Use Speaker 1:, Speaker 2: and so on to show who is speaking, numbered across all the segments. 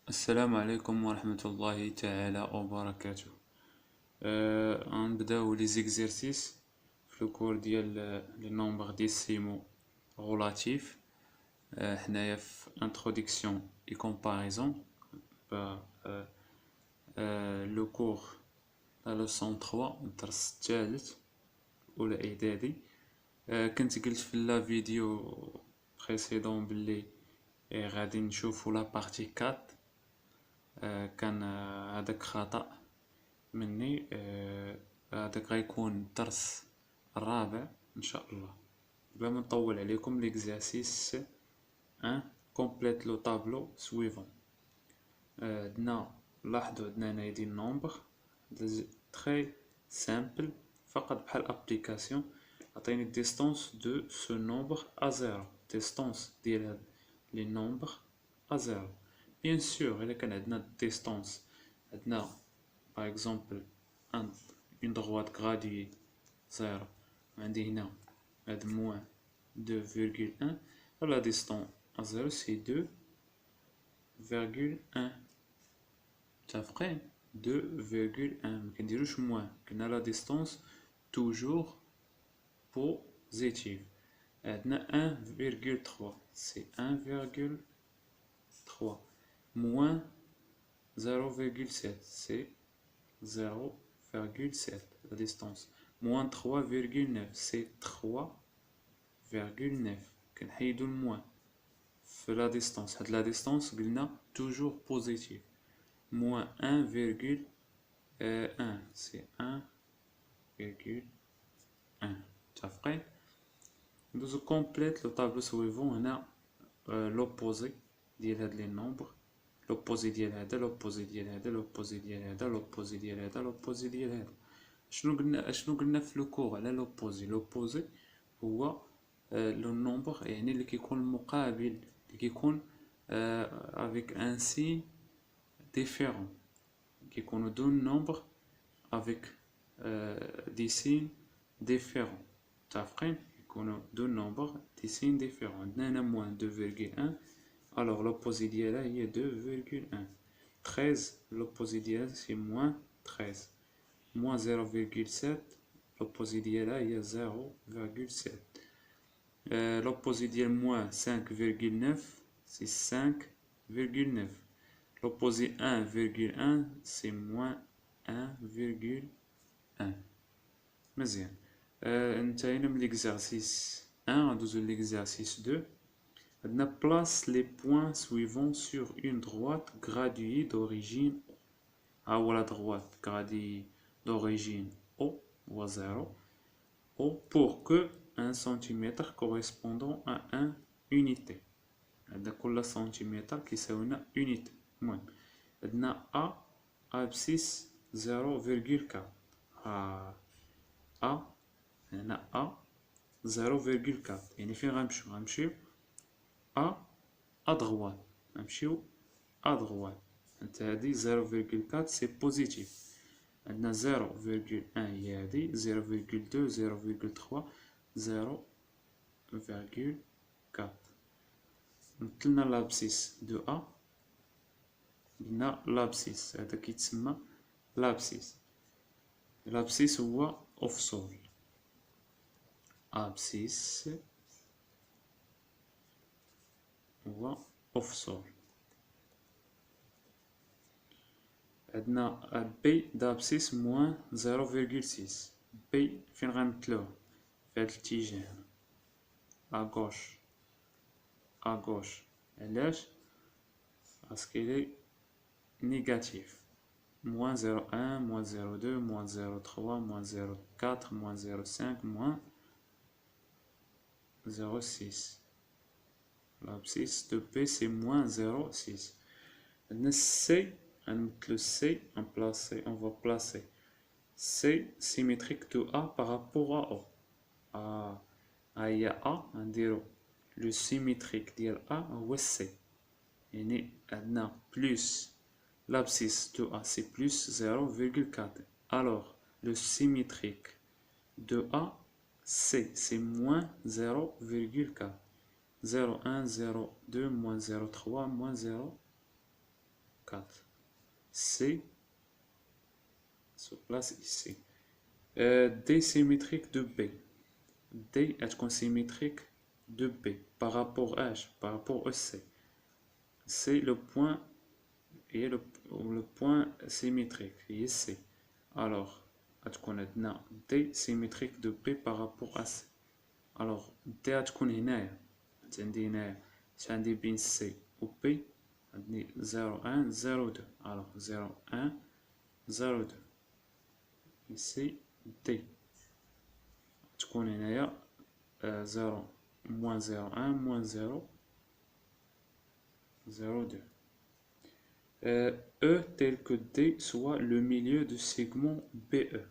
Speaker 1: السلام عليكم ورحمة الله تعالى وبركاته. غنبداو لي زيكزيرسيس في الكور ديال لي نومبر ديسيمو غولاتيف. حنايا في introduction et comparaison. لو كور لا لوسون 3 الدرس الثالث اولى اعدادي. كنت قلت في لا فيديو بريسيدون بلي غادي نشوفو لا بارتي 4. كان هذاك خطأ مني. هذاك غيكون الدرس الرابع ان شاء الله. بلا ما نطول عليكم، ليكزارسيس 1 كومبليت لو طابلو سويفون. عندنا لاحظوا عندنا هنايا دي النومبر تري سامبل، فقط بحال ابليكاسيون. عطيني ديستونس دو سو نومبر ا زيرو، ديستونس ديال هاد لي نومبر ا زيرو. بيان سور الا كان عندنا ديستونس، عندنا باغ اكزومبل اون دروات غراديي زيرو، عندي هنا هاد موان 2,1، لا ديستونس ا زيرو سي 2,1. متفقين؟ 2,1 مكنديروش موان، كنا لا ديستونس توجور بوزيتيف. عندنا 1,3 سي 1,3 moins 0,7 c'est 0,7 la distance. Moins 3,9 c'est 3,9. كنحيدو الموان في لا ديستونس. هاد لا ديستونس قلنا toujours positive. Moins 1,1 c'est 1,1. متفقين؟ ندوزو كومبليت لو طابلو سويفون. هنا لوبوزي ديال هاد لي نومبر، لوبوزي ديال هذا، لوبوزي ديال هذا، لوبوزي ديال هذا، لوبوزي ديال هذا، لوبوزي ديال هذا. شنو قلنا في لو كور على لوبوزي؟ لوبوزي هو لو نومبر، يعني اللي كيكون مقابل، اللي كيكون افيك ان سين ديفيرون. كيكونوا دو نومبر افيك دي سين ديفيرون. متفقين؟ يكونوا دو نومبر دي سين ديفيرون. عندنا هنا موان 2,1، alors l'opposé ديالها هي 2,1. 13 l'opposé ديالها c'est moins 13. moins 0,7 l'opposé ديالها هي 0,7. l'opposé ديال moins 5,9 c'est 5,9. l'opposé 1,1 c'est moins 1,1. مزيان. انتهينا من l'exercice 1. غندوزو l'exercice 2. Place les points suivants sur une droite graduée d'origine O. La droite graduée d'origine O ou 0 O pour que 1 cm correspondant à 1 unité. كل سنتيمتر كيساوينا unité. المهم عندنا A abscisse 0,4. A هنا A 0,4، يعني فين غنمشيو؟ à droite. نمشيو à droite. انت هادي 0,4 سي بوزيتيف. عندنا 0,1 هي هادي، 0,2 0,3 0,4. مثلنا لابسيس دو ا. قلنا لابسيس هذا كيتسمى لابسيس. لابسيس هو اوفسول. ابسيس هو اوفسول. عندنا بي دابسيس موان 0,6. بي فين غنمثلوه؟ في هاد الاتجاه هنا، اغوش اغوش. علاش؟ باسكو لي نيجاتيف. موان 0,1 موان 0,2 موان 0,3 موان 0,4 موان 0,5 موان 0,6. l'abscisse de P c'est moins 0,6. C, on va placer C symétrique de A par rapport à O. il y a A, on dirait le symétrique de A ou C. Et on plus l'abscisse de A c'est plus 0,4. Alors le symétrique de A c'est moins 0,4. 0,1, 0,2, moins 0,3, moins 0,4. 4. C se place ici. D symétrique de B. D est symétrique de B par rapport à H, par rapport au C. C'est le point et le point symétrique et C. Alors, D symétrique de B par rapport à C. Alors, D تكون هنايا عندي هنايا عندي بين C و B عندي 0 1 0 2. Alors 0 1 0 2. Ici D تكون هنايا 0 moins 0 1 moins 0 0 2. E tel que D soit le milieu du segment BE.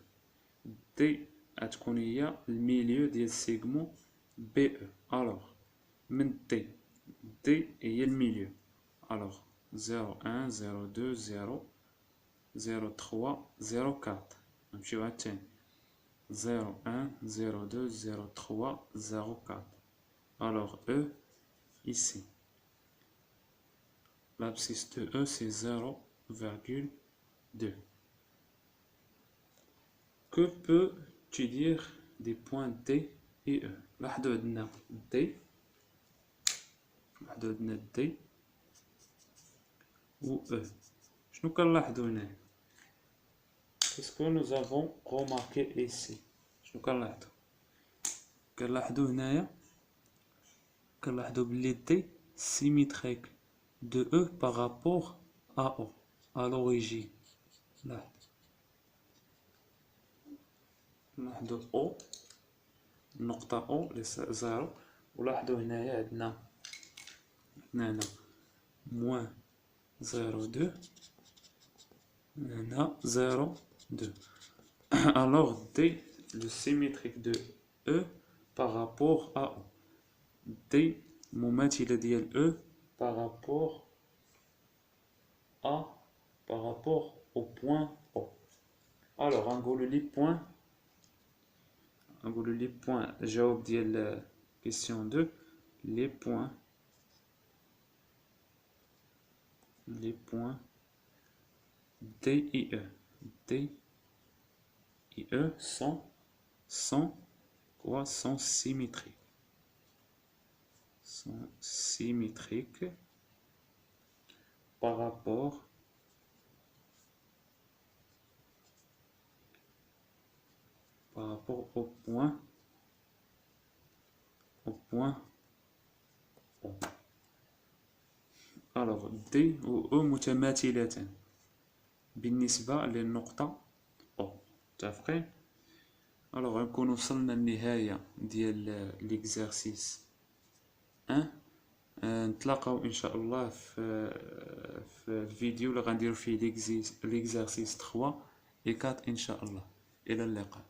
Speaker 1: D تكون هي الميليو ديال السيغمون BE. alors من D هي الميليو. alors 0 1 0 2 0 0 3 0 4. نمشيو عاوتاني 0 1 0 2 0 3 0 4. alors E ici. L'abscisse de E c'est 0,2. Que peux-tu dire des points D et E? لاحظوا عندنا D ou E. شنو كنلاحظوا هنا؟ Qu'est-ce que nous avons remarqué ici? شنو كنلاحظوا هنايا بلي D symétrique de E par rapport à O à l'origine. نلاحظوا O النقطة O اللي 0. ولاحظوا هنايا عندنا هنا moins 0,2 هنا 0,2. alors D le symétrique de E par rapport à O. D مماثلة ديال E par rapport au point O. alors نقولوا لي points جاوب ديال question 2. les points D et E. D et E sont symétriques. Sont symétriques par rapport au point O. alors D و E متماثلتان بالنسبة للنقطة O. متفقين؟ alors غنكون وصلنا للنهاية ديال l'exercice 1. نتلاقاو ان شاء الله في الفيديو اللي غنديرو فيه l'exercice 3 et 4 ان شاء الله. الى اللقاء.